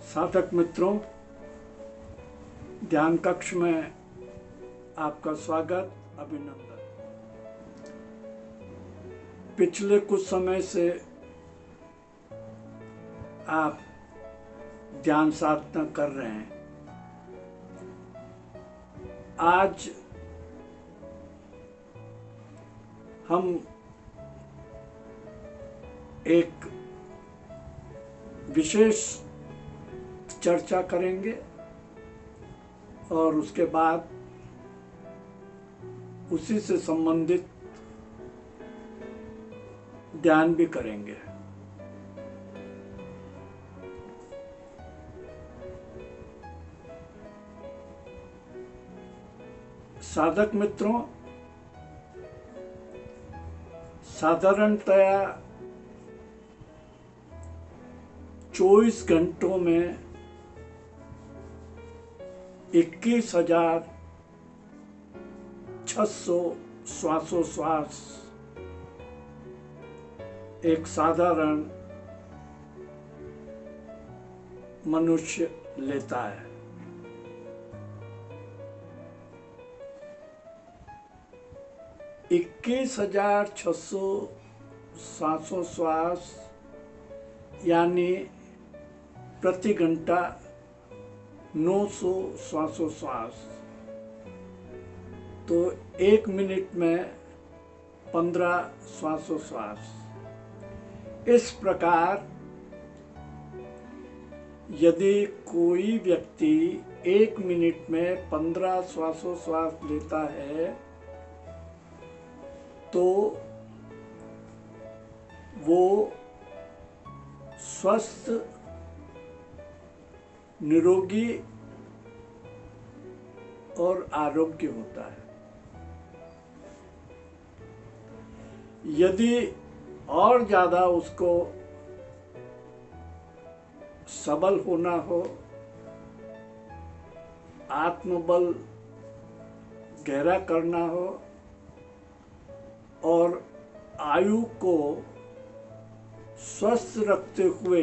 साधक मित्रों, ध्यान कक्ष में आपका स्वागत, अभिनंदन। पिछले कुछ समय से आप ध्यान साधना कर रहे हैं। आज हम एक विशेष चर्चा करेंगे और उसके बाद उसी से संबंधित ध्यान भी करेंगे। साधक मित्रों, साधारणतया 24 घंटों में 21,600 श्वासोश्वास एक साधारण मनुष्य लेता है। इक्कीस 21,600 श्वासोश्वास यानी प्रति घंटा 900 श्वासोश्वास, तो 1 मिनट में 15 श्वासोश्वास। इस प्रकार यदि कोई व्यक्ति 1 मिनट में 15 श्वासोश्वास लेता है तो वो स्वस्थ, निरोगी और आरोग्य होता है। यदि और ज्यादा उसको सबल होना हो, आत्मबल गहरा करना हो और आयु को स्वस्थ रखते हुए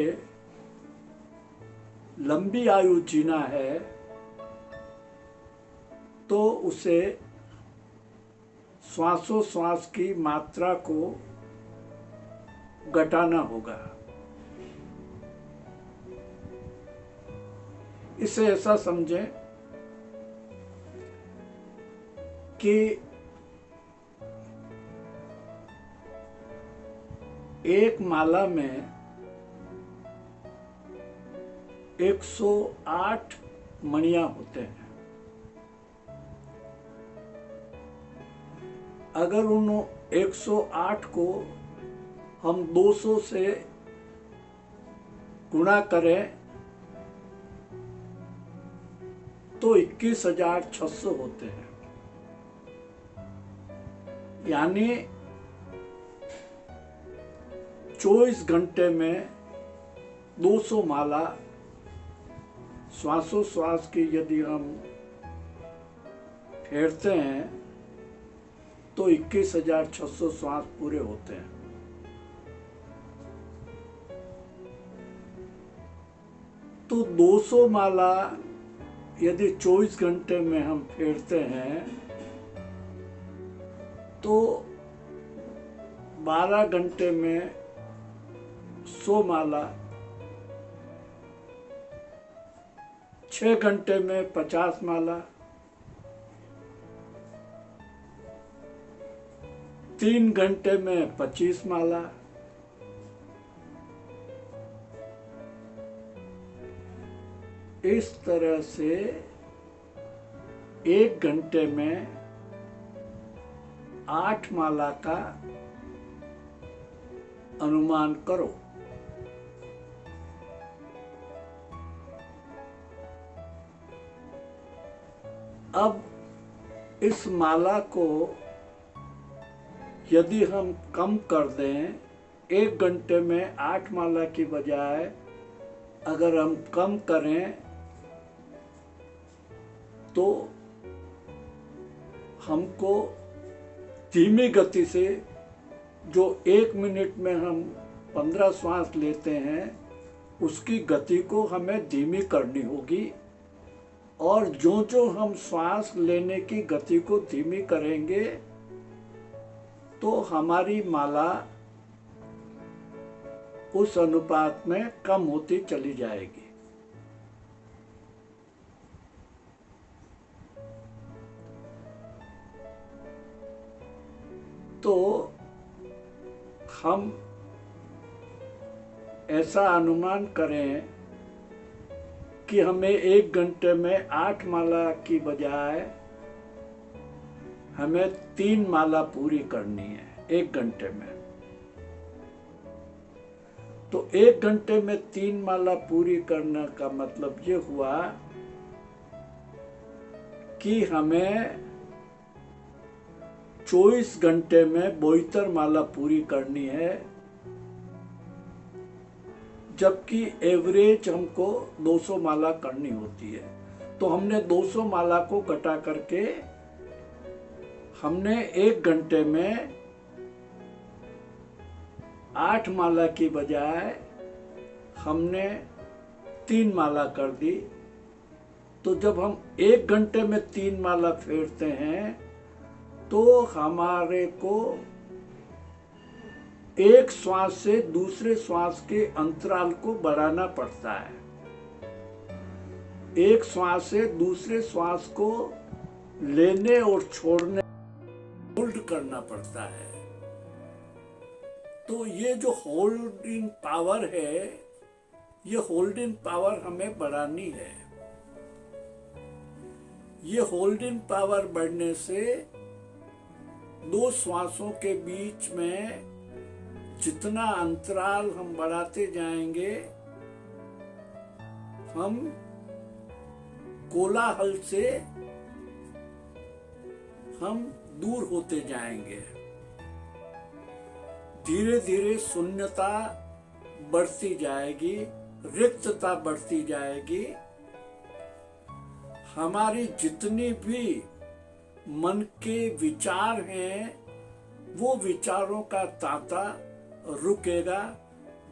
लंबी आयु जीना है, तो उसे श्वासोश्वास की मात्रा को घटाना होगा। इसे ऐसा समझें कि एक माला में 108 मणियां होते हैं। अगर उन 108 को हम 200 से गुणा करें तो 21,600 होते हैं। यानी 24 घंटे में 200 माला श्वासोश्वास की यदि हम फेरते हैं तो 21,600 श्वास पूरे होते हैं। तो 200 माला यदि 24 घंटे में हम फेरते हैं तो 12 घंटे में 100 माला, 6 घंटे में 50 माला, 3 घंटे में 25 माला, इस तरह से 1 घंटे में 8 माला का अनुमान करो। अब इस माला को यदि हम कम कर दें, 1 घंटे में 8 माला की बजाय अगर हम कम करें तो हमको धीमी गति से, जो 1 मिनट में हम 15 श्वास लेते हैं, उसकी गति को हमें धीमी करनी होगी। और जो जो हम श्वास लेने की गति को धीमी करेंगे तो हमारी माला उस अनुपात में कम होती चली जाएगी। तो हम ऐसा अनुमान करें कि हमें 1 घंटे में 8 माला की बजाय हमें 3 माला पूरी करनी है 1 घंटे में। तो 1 घंटे में 3 माला पूरी करने का मतलब ये हुआ कि हमें 24 घंटे में 72 माला पूरी करनी है, जबकि एवरेज हमको 200 माला करनी होती है। तो हमने 200 माला को घटा करके हमने 1 घंटे में 8 माला की बजाय हमने 3 माला कर दी। तो जब हम 1 घंटे में 3 माला फेरते हैं तो हमारे को एक श्वास से दूसरे श्वास के अंतराल को बढ़ाना पड़ता है। एक श्वास से दूसरे श्वास को लेने और छोड़ने होल्ड करना पड़ता है। तो ये जो होल्डिंग पावर है, ये होल्डिंग पावर हमें बढ़ानी है। ये होल्डिंग पावर बढ़ने से 2 श्वासों के बीच में जितना अंतराल हम बढ़ाते जाएंगे, हम कोलाहल से हम दूर होते जाएंगे। धीरे धीरे शून्यता बढ़ती जाएगी, रिक्तता बढ़ती जाएगी। हमारी जितनी भी मन के विचार हैं, वो विचारों का तांता रुकेगा,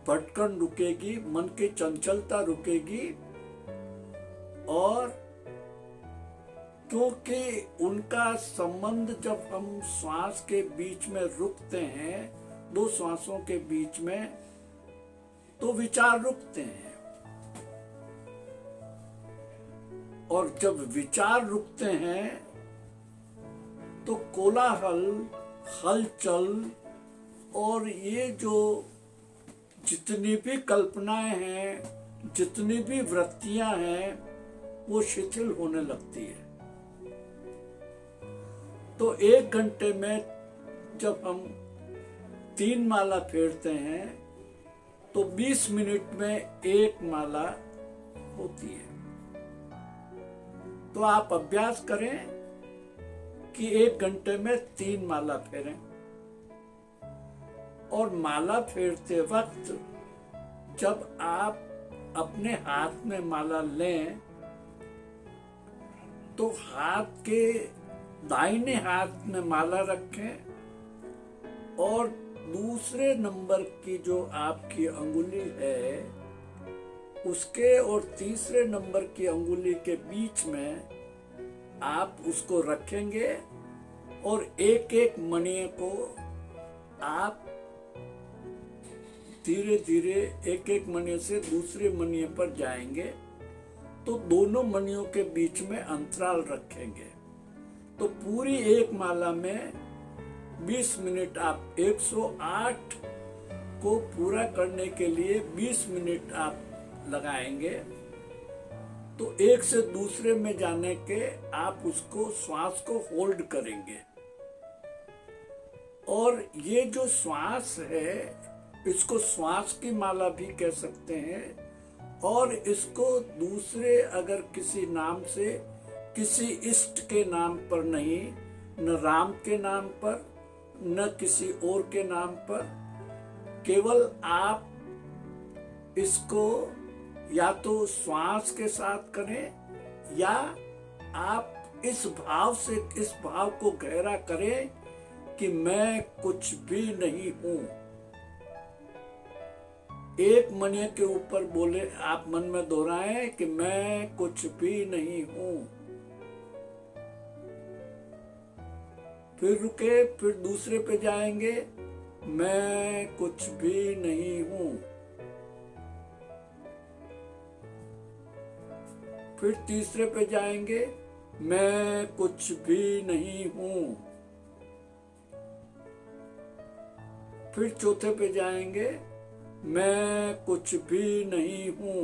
भटकन रुकेगी, मन की चंचलता रुकेगी। और क्योंकि उनका संबंध जब हम श्वास के बीच में रुकते हैं, 2 श्वासों के बीच में, तो विचार रुकते हैं। और जब विचार रुकते हैं तो कोलाहल, हलचल और ये जो जितनी भी कल्पनाएं हैं, जितनी भी वृत्तियां हैं, वो शिथिल होने लगती है। तो 1 घंटे में जब हम 3 माला फेरते हैं तो 20 मिनट में 1 माला होती है। तो आप अभ्यास करें कि 1 घंटे में 3 माला फेरें। और माला फेरते वक्त जब आप अपने हाथ में माला लें तो हाथ के दाहिने हाथ में माला रखें और दूसरे नंबर की जो आपकी अंगुली है उसके और तीसरे नंबर की अंगुली के बीच में आप उसको रखेंगे और एक एक मणि को आप धीरे धीरे एक एक मणि से दूसरे मणि पर जाएंगे। तो दोनों मणियों के बीच में अंतराल रखेंगे। तो पूरी एक माला में 20 मिनट आप 108 को पूरा करने के लिए 20 मिनट आप लगाएंगे। तो एक से दूसरे में जाने के आप उसको श्वास को होल्ड करेंगे। और ये जो श्वास है इसको श्वास की माला भी कह सकते हैं। और इसको दूसरे अगर किसी नाम से, किसी इष्ट के नाम पर नहीं, न राम के नाम पर न किसी और के नाम पर, केवल आप इसको या तो श्वास के साथ करें या आप इस भाव से, इस भाव को गहरा करें कि मैं कुछ भी नहीं हूं। एक महीने के ऊपर बोले, आप मन में दोहराएं कि मैं कुछ भी नहीं हूं। फिर रुके, फिर दूसरे पे जाएंगे, मैं कुछ भी नहीं हूं। फिर तीसरे पे जाएंगे, मैं कुछ भी नहीं हूं। फिर चौथे पे जाएंगे, मैं कुछ भी नहीं हूं।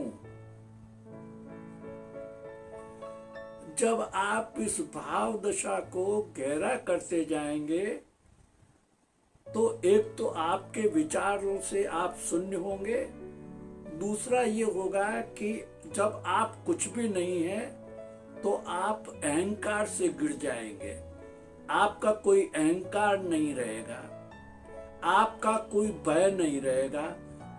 जब आप इस भाव दशा को गहरा करते जाएंगे तो एक तो आपके विचारों से आप शून्य होंगे, दूसरा ये होगा कि जब आप कुछ भी नहीं है तो आप अहंकार से गिर जाएंगे। आपका कोई अहंकार नहीं रहेगा, आपका कोई भय नहीं रहेगा।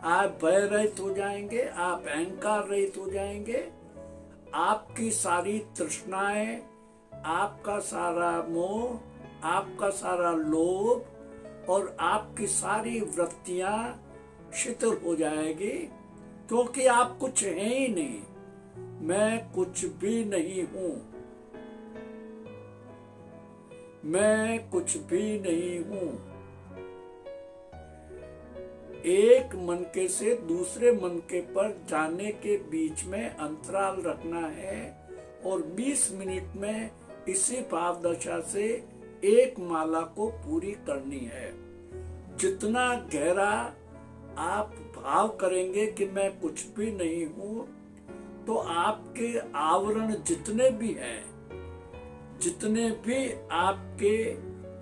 आप भय रहित हो जाएंगे, आप अहंकार रहित हो जाएंगे। आपकी सारी तृष्णाएं, आपका सारा मोह, आपका सारा लोभ और आपकी सारी वृत्तियां शिथिल हो जाएगी, क्योंकि आप कुछ हैं ही नहीं। मैं कुछ भी नहीं हूं, मैं कुछ भी नहीं हूं। एक मनके से दूसरे मनके पर जाने के बीच में अंतराल रखना है और 20 मिनट में इसी भाव दशा से एक माला को पूरी करनी है। जितना गहरा आप भाव करेंगे कि मैं कुछ भी नहीं हूं, तो आपके आवरण जितने भी हैं, जितने भी आपके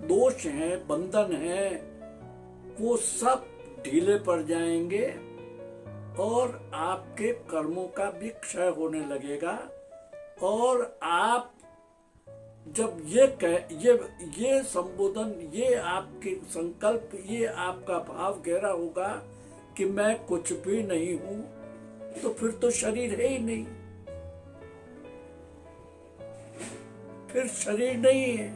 दोष हैं, बंधन हैं, वो सब ढीले पड़ जाएंगे और आपके कर्मों का भी क्षय होने लगेगा। और आप जब ये संबोधन, ये आपके संकल्प, ये आपका भाव गहरा होगा कि मैं कुछ भी नहीं हूं, तो फिर तो शरीर है ही नहीं, फिर शरीर नहीं है।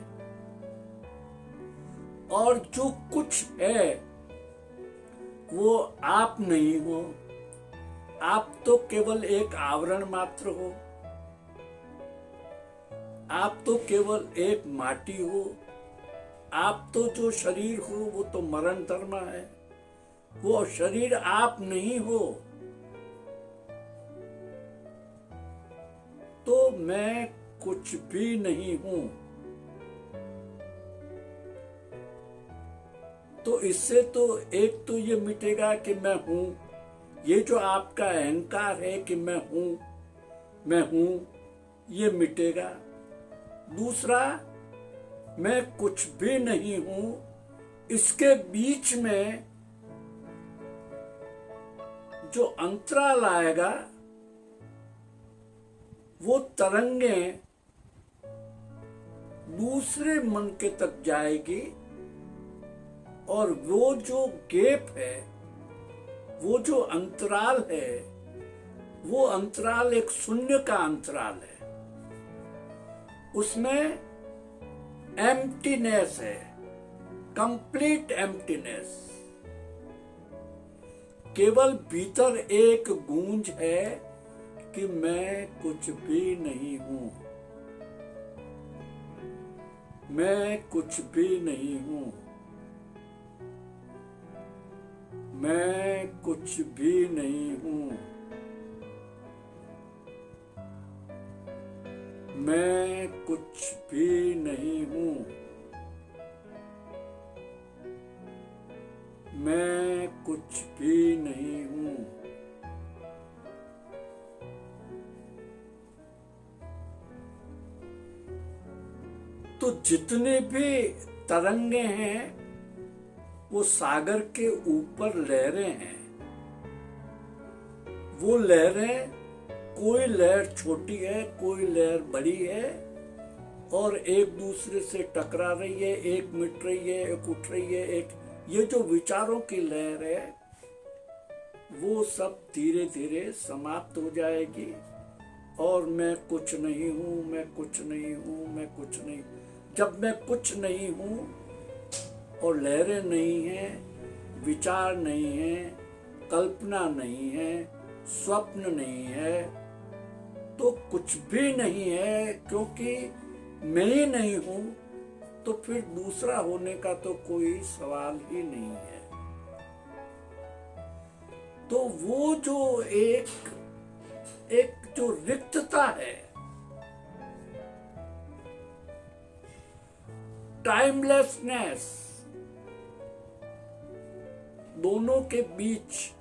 और जो कुछ है वो आप नहीं हो, आप तो केवल एक आवरण मात्र हो, आप तो केवल एक माटी हो, आप तो जो शरीर हो वो तो मरण धर्म है, वो शरीर आप नहीं हो। तो मैं कुछ भी नहीं हूं। तो इससे तो एक तो ये मिटेगा कि मैं हूं, ये जो आपका अहंकार है कि मैं हूं, ये मिटेगा। दूसरा, मैं कुछ भी नहीं हूं, इसके बीच में जो अंतराल आएगा, वो तरंगें दूसरे मन के तक जाएगी और वो जो गैप है, वो जो अंतराल है, वो अंतराल एक शून्य का अंतराल है। उसमें एम्प्टीनेस है, कंप्लीट एम्प्टीनेस। केवल भीतर एक गूंज है कि मैं कुछ भी नहीं हूं, मैं कुछ भी नहीं हूं, मैं कुछ भी नहीं हूं, मैं कुछ भी नहीं हूं, मैं कुछ भी नहीं हूं। तो जितने भी तरंगे हैं वो सागर के ऊपर लहरें हैं। वो लहरें, कोई लहर छोटी है, कोई लहर बड़ी है और एक दूसरे से टकरा रही है, एक मिट रही है, एक उठ रही है। एक ये जो विचारों की लहर है वो सब धीरे धीरे समाप्त हो जाएगी और मैं कुछ नहीं हूं, मैं कुछ नहीं हूं, मैं कुछ नहीं। जब मैं कुछ नहीं हूं और लहरें नहीं हैं, विचार नहीं हैं, कल्पना नहीं है, स्वप्न नहीं है, तो कुछ भी नहीं है। क्योंकि मैं ही नहीं हूं तो फिर दूसरा होने का तो कोई सवाल ही नहीं है। तो वो जो एक जो रिक्तता है, टाइमलेसनेस, दोनों के बीच,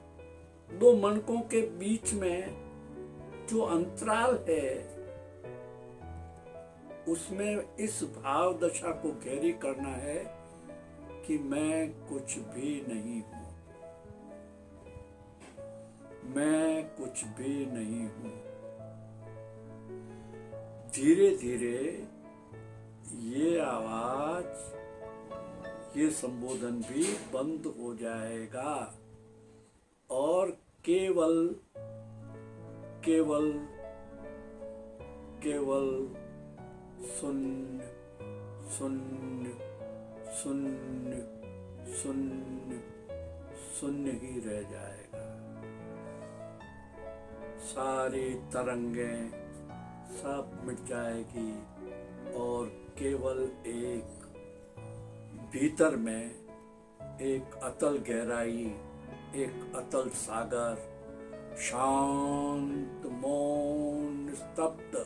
दो मनकों के बीच में जो अंतराल है, उसमें इस भाव दशा को गहरी करना है कि मैं कुछ भी नहीं हूं, मैं कुछ भी नहीं हूं। धीरे धीरे ये आवाज, ये संबोधन भी बंद हो जाएगा और केवल केवल केवल शून्य शून्य शून्य शून्य शून्य ही रह जाएगा। सारी तरंगें सब मिट जाएगी और केवल एक भीतर में एक अतल गहराई, एक अतल सागर, शांत, मौन, स्तब्ध,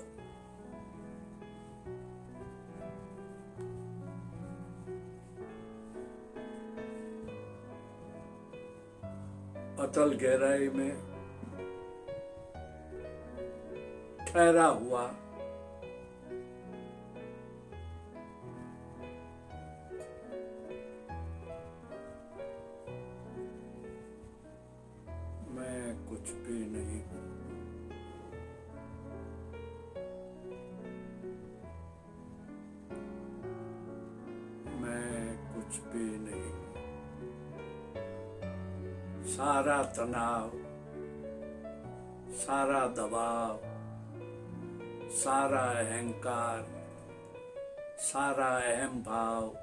अतल गहराई में ठहरा हुआ मैं कुछ भी नहीं हूं। मैं कुछ भी नहीं हूं। सारा तनाव, सारा दबाव, सारा अहंकार, सारा अहम भाव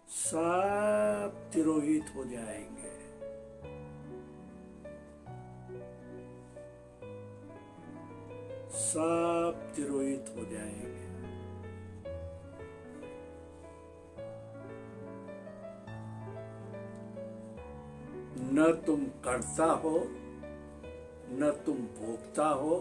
सब तिरोहित हो जाएंगे। सब तिरोहित हो जाएंगे। न तुम करता हो, न तुम भोगता हो,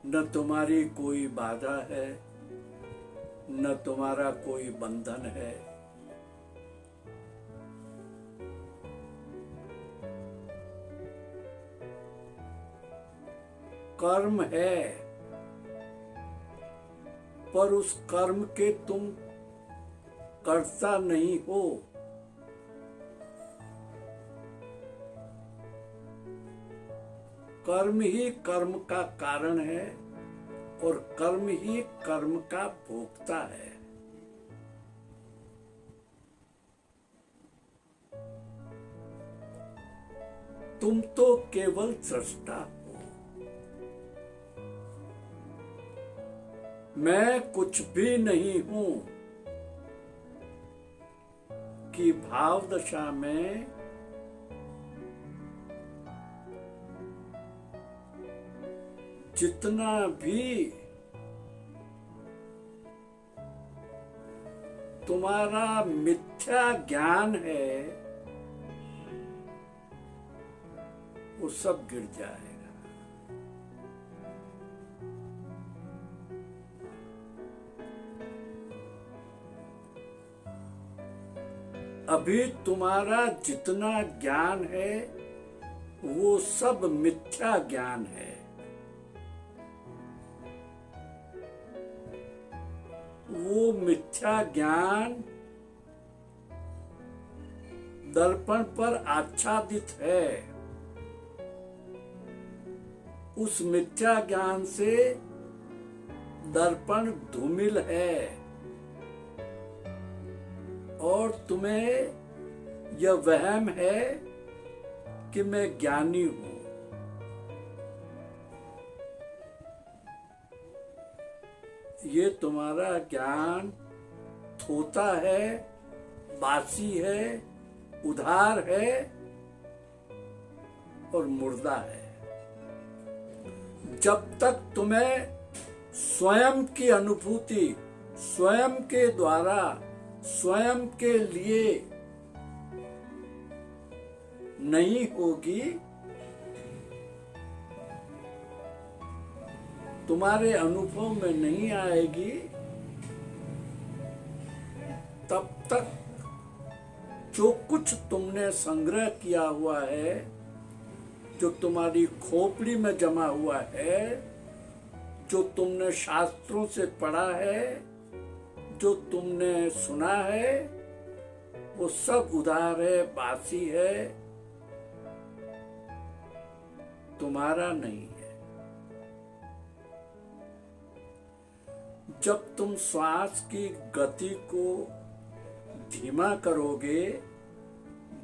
न तुम्हारी कोई बाधा है, न तुम्हारा कोई बंधन है। कर्म है, पर उस कर्म के तुम कर्ता नहीं हो। कर्म ही कर्म का कारण है और कर्म ही कर्म का भोक्ता है। तुम तो केवल सृष्टा हो। मैं कुछ भी नहीं हूं कि भाव दशा में जितना भी तुम्हारा मिथ्या ज्ञान है वो सब गिर जाएगा। अभी तुम्हारा जितना ज्ञान है वो सब मिथ्या ज्ञान है। वो मिथ्या ज्ञान दर्पण पर आच्छादित है। उस मिथ्या ज्ञान से दर्पण धूमिल है और तुम्हें यह वहम है कि मैं ज्ञानी हूं। ये तुम्हारा ज्ञान थोता है, बासी है, उधार है और मुर्दा है। जब तक तुम्हें स्वयं की अनुभूति स्वयं के द्वारा स्वयं के लिए नहीं होगी, तुम्हारे अनुभव में नहीं आएगी, तब तक जो कुछ तुमने संग्रह किया हुआ है, जो तुम्हारी खोपड़ी में जमा हुआ है, जो तुमने शास्त्रों से पढ़ा है, जो तुमने सुना है, वो सब उधार है, बासी है, तुम्हारा नहीं है। जब तुम श्वास की गति को धीमा करोगे,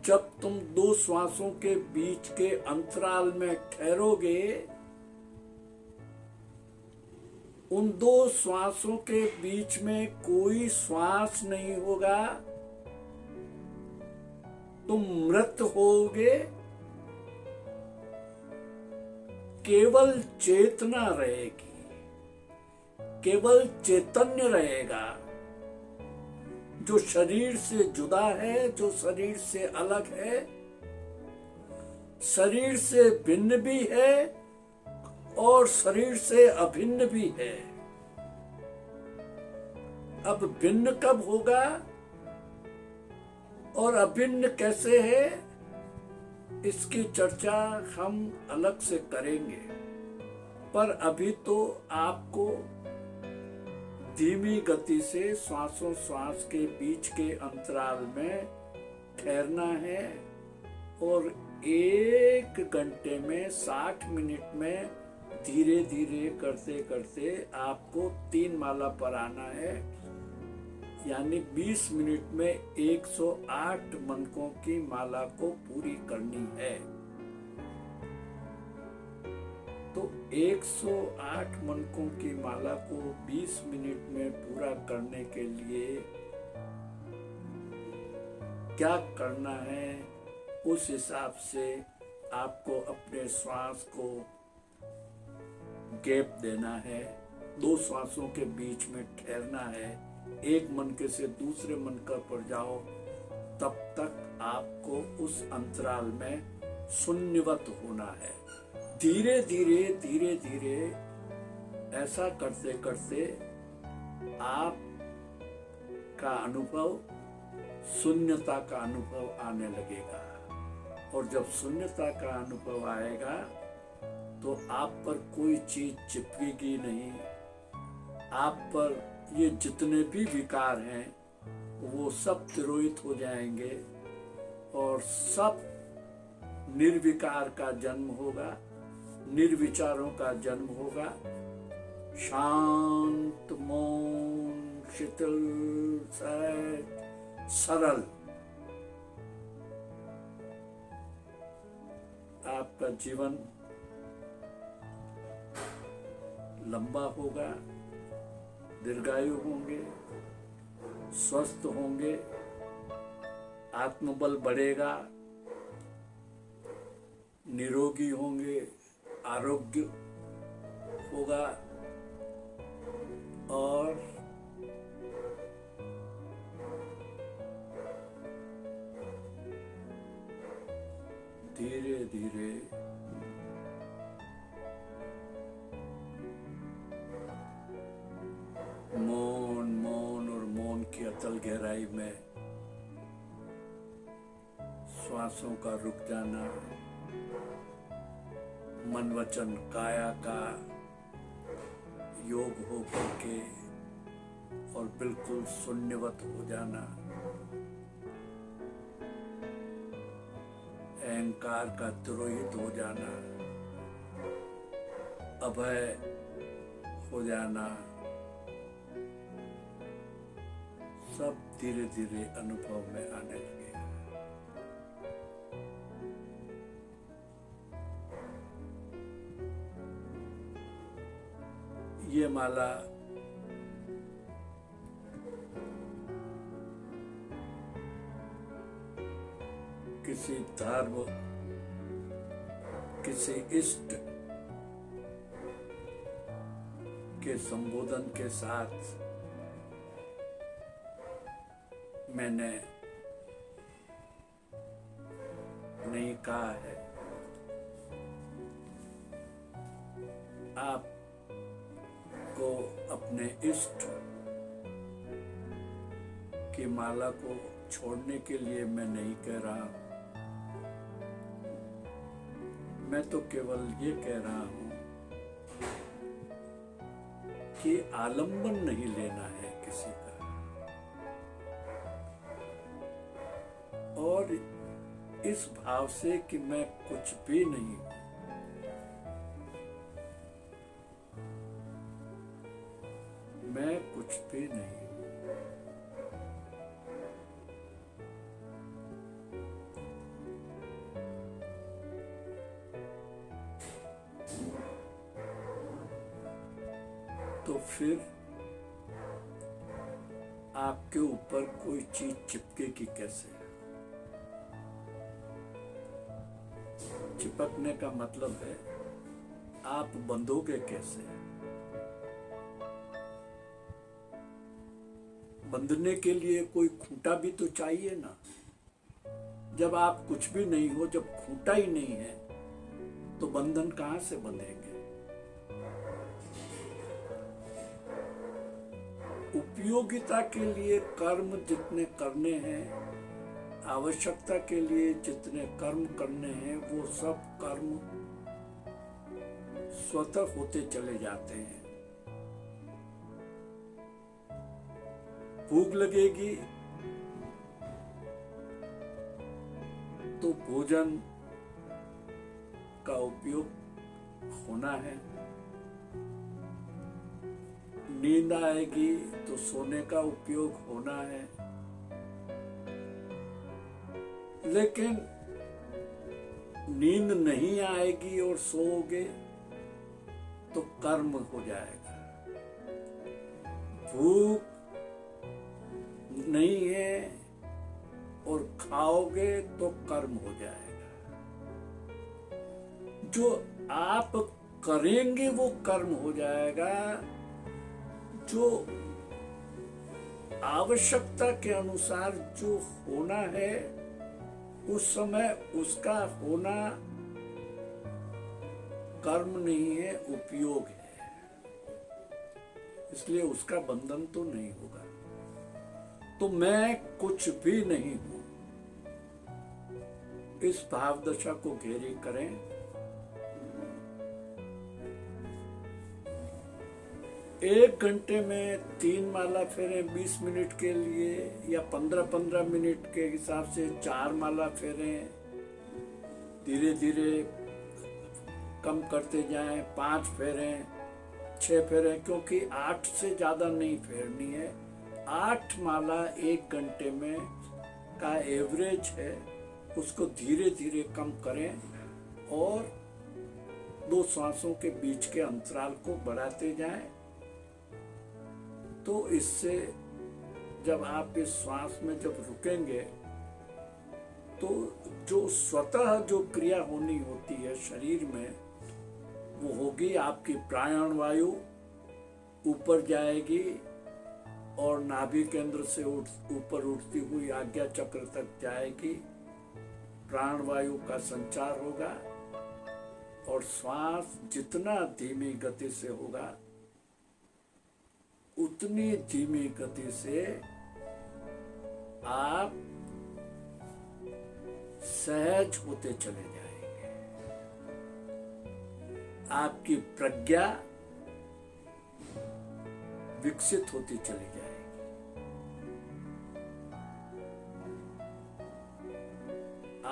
जब तुम दो श्वासों के बीच के अंतराल में ठहरोगे, उन दो श्वासों के बीच में कोई श्वास नहीं होगा, तुम मृत होगे, केवल चेतना रहेगी, केवल चैतन्य रहेगा। जो शरीर से जुदा है, जो शरीर से अलग है, शरीर से भिन्न भी है और शरीर से अभिन्न भी है। अब भिन्न कब होगा और अभिन्न कैसे है, इसकी चर्चा हम अलग से करेंगे। पर अभी तो आपको धीमी गति से श्वासों श्वास के बीच के अंतराल में ठहरना है और 1 घंटे में 60 मिनट में धीरे धीरे करते करते आपको 3 माला पर आना है, यानी 20 मिनट में 108 मनकों की माला को पूरी करनी है। तो 108 मनकों की माला को 20 मिनट में पूरा करने के लिए क्या करना है, उस हिसाब से आपको अपने श्वास को गैप देना है, 2 श्वासों के बीच में ठहरना है, एक मनके से दूसरे मनका पर जाओ, तब तक आपको उस अंतराल में शून्यवत होना है। धीरे धीरे धीरे धीरे ऐसा करते करते आप का अनुभव शून्यता का अनुभव आने लगेगा, और जब शून्यता का अनुभव आएगा तो आप पर कोई चीज चिपकेगी नहीं। आप पर ये जितने भी विकार हैं वो सब तिरोहित हो जाएंगे और सब निर्विकार का जन्म होगा, निर्विचारों का जन्म होगा। शांत, मौन, शीतल, सहज, सरल आपका जीवन लंबा होगा, दीर्घायु होंगे, स्वस्थ होंगे, आत्मबल बढ़ेगा, निरोगी होंगे, आरोग्य होगा और धीरे धीरे मौन और मौन की अतल गहराई में श्वासों का रुक जाना, मन वचन काया का योग हो करके और बिल्कुल शून्यवत हो जाना, अहंकार का तिरोहित हो जाना, अभय हो जाना, सब धीरे धीरे अनुभव में आने लगे। ये माला किसी धर्म, किसी इष्ट के संबोधन के साथ मैंने नहीं कहा है आपको अपने इष्ट की माला को छोड़ने के लिए मैं नहीं कह रहा हूं। मैं तो केवल ये कह रहा हूं कि आलंबन नहीं लेना है किसी का, और इस भाव से कि मैं कुछ भी नहीं हूं। मैं कुछ भी नहीं हूं। तो फिर आपके ऊपर कोई चीज चिपकेगी कैसे? चिपकने का मतलब है आप बंधोगे कैसे? बंधने के लिए कोई खूंटा भी तो चाहिए ना। जब आप कुछ भी नहीं हो, जब खूंटा ही नहीं है, तो बंधन कहां से बंधेंगे? उपयोगिता के लिए कर्म जितने करने हैं, आवश्यकता के लिए जितने कर्म करने हैं, वो सब कर्म स्वतः होते चले जाते हैं। भूख लगेगी तो भोजन का उपयोग होना है, नींद आएगी तो सोने का उपयोग होना है। लेकिन नींद नहीं आएगी और सोओगे तो कर्म हो जाएगा। भूख नहीं है और खाओगे तो कर्म हो जाएगा। जो आप करेंगे वो कर्म हो जाएगा। जो आवश्यकता के अनुसार जो होना है, उस समय उसका होना कर्म नहीं है, उपयोग है। इसलिए उसका बंधन तो नहीं होगा। तो मैं कुछ भी नहीं हूं, इस भाव दशा को घेरी करें। एक घंटे में 3 माला फेरें 20 मिनट के लिए, या 15-15 मिनट के हिसाब से 4 माला फेरें। धीरे धीरे कम करते जाएं, 5 फेरें, 6 फेरें, क्योंकि 8 से ज्यादा नहीं फेरनी है। 8 माला 1 घंटे में का एवरेज है, उसको धीरे धीरे कम करें और 2 श्वासों के बीच के अंतराल को बढ़ाते जाएं। तो इससे जब आप इस श्वास में जब रुकेंगे तो जो स्वतः जो क्रिया होनी होती है शरीर में, वो होगी। आपकी प्राण वायु ऊपर जाएगी और नाभि केंद्र से ऊपर उठती हुई आज्ञा चक्र तक जाएगी। प्राण वायु का संचार होगा और श्वास जितना धीमी गति से होगा, उतनी धीमी गति से आप सहज होते चले जाएंगे। आपकी प्रज्ञा विकसित होती चली जाएगी।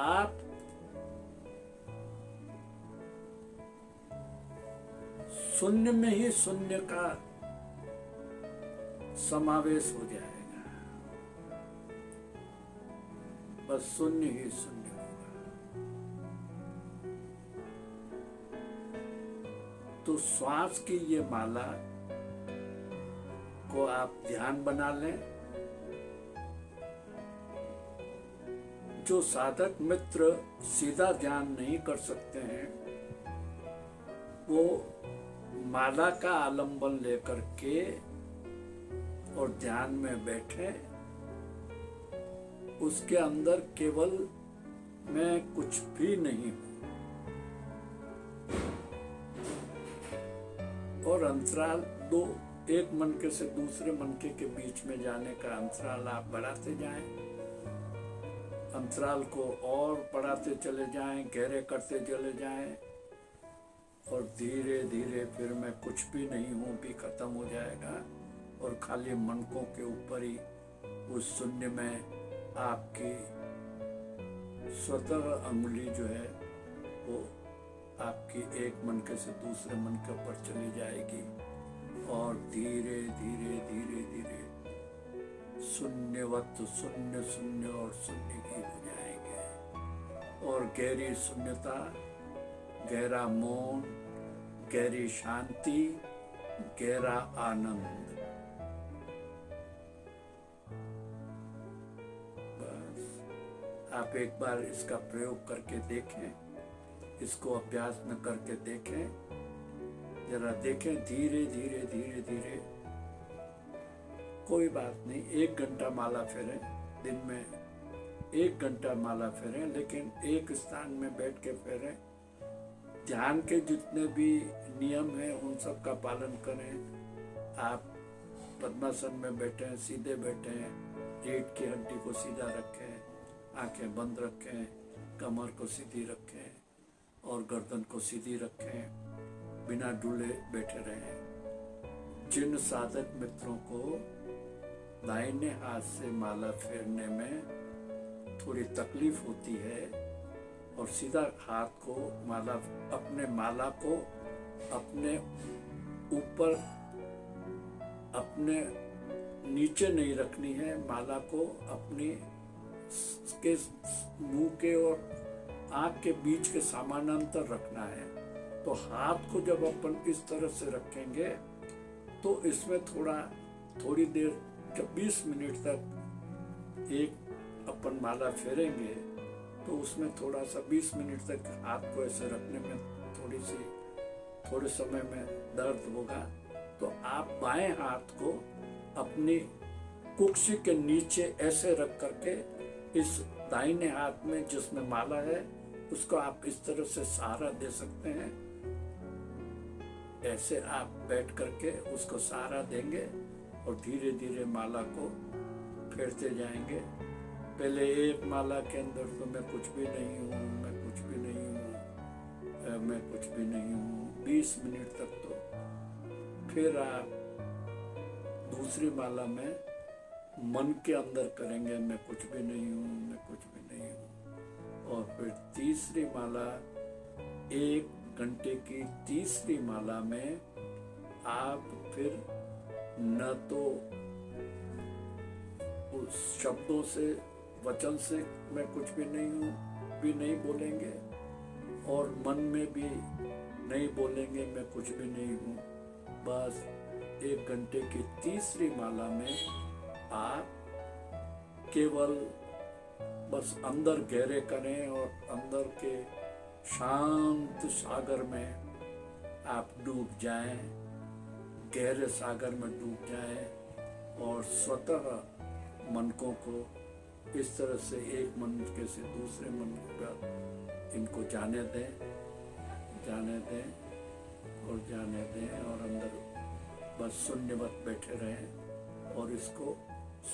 आप शून्य में ही शून्य का समावेश हो जाएगा। बस शून्य ही शून्य होगा। तो श्वास की ये माला को आप ध्यान बना लें। जो साधक मित्र सीधा ध्यान नहीं कर सकते हैं, वो माला का आलंबन लेकर के और ध्यान में बैठे, उसके अंदर केवल मैं कुछ भी नहीं हूं, और अंतराल दो, एक मनके से दूसरे मनके के बीच में जाने का अंतराल आप बढ़ाते जाएं, अंतराल को और बढ़ाते चले जाएं, गहरे करते चले जाएं, और धीरे धीरे फिर मैं कुछ भी नहीं हूं भी खत्म हो जाएगा, और खाली मनकों के ऊपर ही उस शून्य में आपकी स्वतः अंगुली जो है वो आपकी एक मनके से दूसरे मनके पर चली जाएगी, और धीरे धीरे धीरे धीरे शून्यवत शून्य शून्य और शून्य ही हो जाएंगे, और गहरी शून्यता, गहरा मौन, गहरी शांति, गहरा आनंद। बस आप एक बार इसका प्रयोग करके देखें, इसको अभ्यास में करके देखें, जरा देखें, धीरे धीरे धीरे धीरे, कोई बात नहीं, 1 घंटा माला फेरें, दिन में 1 घंटा माला फेरें, लेकिन एक स्थान में बैठ के फेरें। ध्यान के जितने भी नियम हैं उन सब का पालन करें। आप पद्मासन में बैठें, सीधे बैठें, रीढ़ की हड्डी को सीधा रखें, आंखें बंद रखें, कमर को सीधी रखें और गर्दन को सीधी रखें, बिना डुले बैठे रहें। जिन साधक मित्रों को दाहिने हाथ से माला फेरने में थोड़ी तकलीफ होती है और सीधा हाथ को अपने माला को अपने ऊपर, अपने नीचे नहीं रखनी है, माला को अपनी के मुंह के और आंख के बीच के समानांतर रखना है। तो हाथ को जब अपन इस तरह से रखेंगे तो इसमें थोड़ी देर, जब 20 मिनट तक एक अपन माला फेरेंगे तो उसमें थोड़ा सा 20 मिनट तक हाथ को ऐसे रखने में थोड़े समय में दर्द होगा। तो आप बाएं हाथ को अपनी कुर्सी के नीचे ऐसे रख करके इस दाहिने हाथ में जिसमें माला है उसको आप इस तरह से सहारा दे सकते हैं। ऐसे आप बैठ करके उसको सहारा देंगे और धीरे धीरे माला को फेरते जाएंगे। पहले एक माला के अंदर तो मैं कुछ भी नहीं हूँ, मैं कुछ भी नहीं हूँ, मैं कुछ भी नहीं हूँ, 20 मिनट तक। तो फिर आप दूसरी माला में मन के अंदर करेंगे, मैं कुछ भी नहीं हूँ, मैं कुछ भी नहीं हूँ। और फिर तीसरी माला, 1 घंटे की तीसरी माला में आप फिर न तो उस शब्दों से, वचन से मैं कुछ भी नहीं हूँ भी नहीं बोलेंगे और मन में भी नहीं बोलेंगे मैं कुछ भी नहीं हूँ। बस 1 घंटे की तीसरी माला में आप केवल बस अंदर गहरे करें और अंदर के शांत सागर में आप डूब जाएं, गहरे सागर में डूब जाएं और स्वतः मनकों को इस तरह से एक मनके से दूसरे मनके पर इनको जाने दें और जाने दें और अंदर बस शून्यवत बैठे रहें और इसको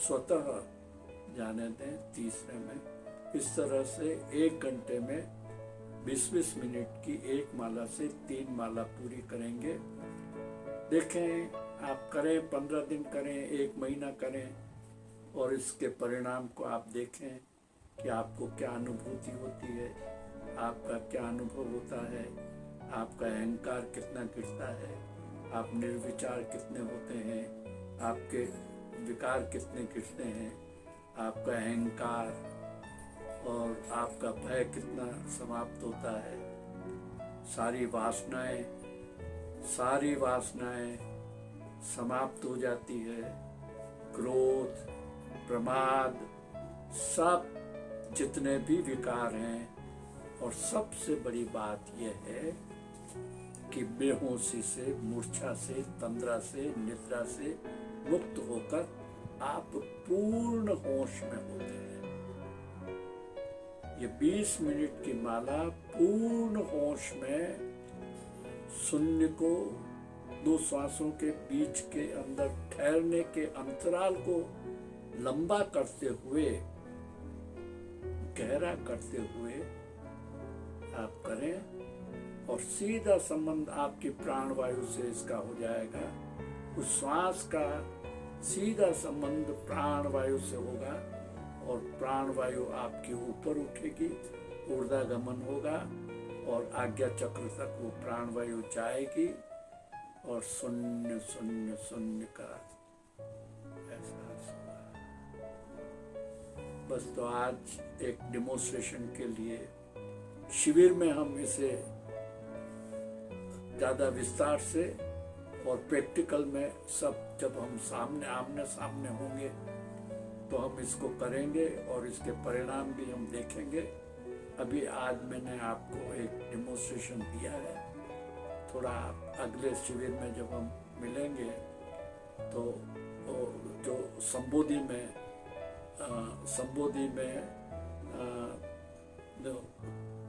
स्वतः जाने दें। तीसरे में इस तरह से 1 घंटे में 20-20 मिनट की एक माला से 3 माला पूरी करेंगे। देखें, आप करें, 15 दिन करें, 1 महीना करें और इसके परिणाम को आप देखें कि आपको क्या अनुभूति होती है, आपका क्या अनुभव होता है, आपका अहंकार कितना गिरता है, आप निर्विचार कितने होते हैं, आपके विकार कितने गिरते हैं, आपका अहंकार और आपका भय कितना समाप्त होता है। सारी वासनाएं समाप्त हो जाती है। क्रोध, प्रमाद सब जितने भी विकार हैं, और सबसे बड़ी बात यह है कि बेहोशी से, मूर्छा से, तंद्रा से, निद्रा से मुक्त होकर आप पूर्ण होश में होते हैं। ये 20 मिनट की माला पूर्ण होश में शून्य को, दो श्वासों के बीच के अंदर ठहरने के अंतराल को लंबा करते हुए, गहरा करते हुए आप करें, और सीधा संबंध आपकी प्राणवायु से इसका हो जाएगा। उस श्वास का सीधा संबंध प्राणवायु से होगा, और प्राणवायु आपके ऊपर उठेगी, ऊर्ध्वगमन होगा, और आज्ञा चक्र तक वो प्राणवायु जाएगी, और शून्य शून्य शून्य का एहसास होगा। बस तो आज एक डेमोन्स्ट्रेशन के लिए शिविर में हम इसे ज्यादा विस्तार से और प्रैक्टिकल में सब, जब हम सामने आमने सामने होंगे तो हम इसको करेंगे और इसके परिणाम भी हम देखेंगे। अभी आज मैंने आपको एक डेमोन्स्ट्रेशन दिया है। थोड़ा अगले शिविर में जब हम मिलेंगे तो जो संबोधि में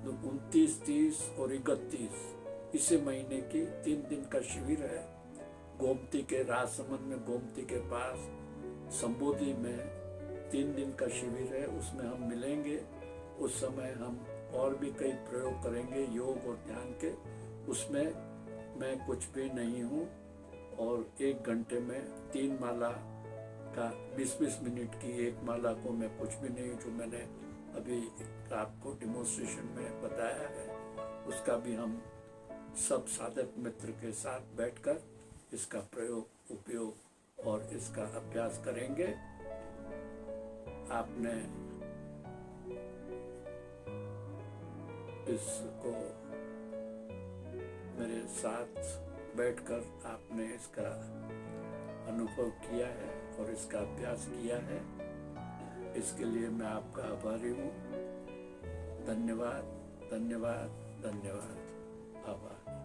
29, 30 और 31 इसी महीने की 3 दिन का शिविर है। गोमती के राजसमंद में, गोमती के पास संबोधि में 3 दिन का शिविर है, उसमें हम मिलेंगे। उस समय हम और भी कई प्रयोग करेंगे योग और ध्यान के। उसमें मैं कुछ भी नहीं हूँ, और 1 घंटे में 3 माला का 20-20 मिनट की एक माला को मैं कुछ भी नहीं, जो मैंने अभी आपको डेमोन्स्ट्रेशन में बताया है, उसका भी हम सब साधक मित्र के साथ बैठकर इसका प्रयोग, उपयोग और इसका अभ्यास करेंगे। आपने इसको मेरे साथ बैठकर आपने इसका अनुभव किया है और इसका अभ्यास किया है, इसके लिए मैं आपका आभारी हूँ। धन्यवाद, धन्यवाद, धन्यवाद, आभार।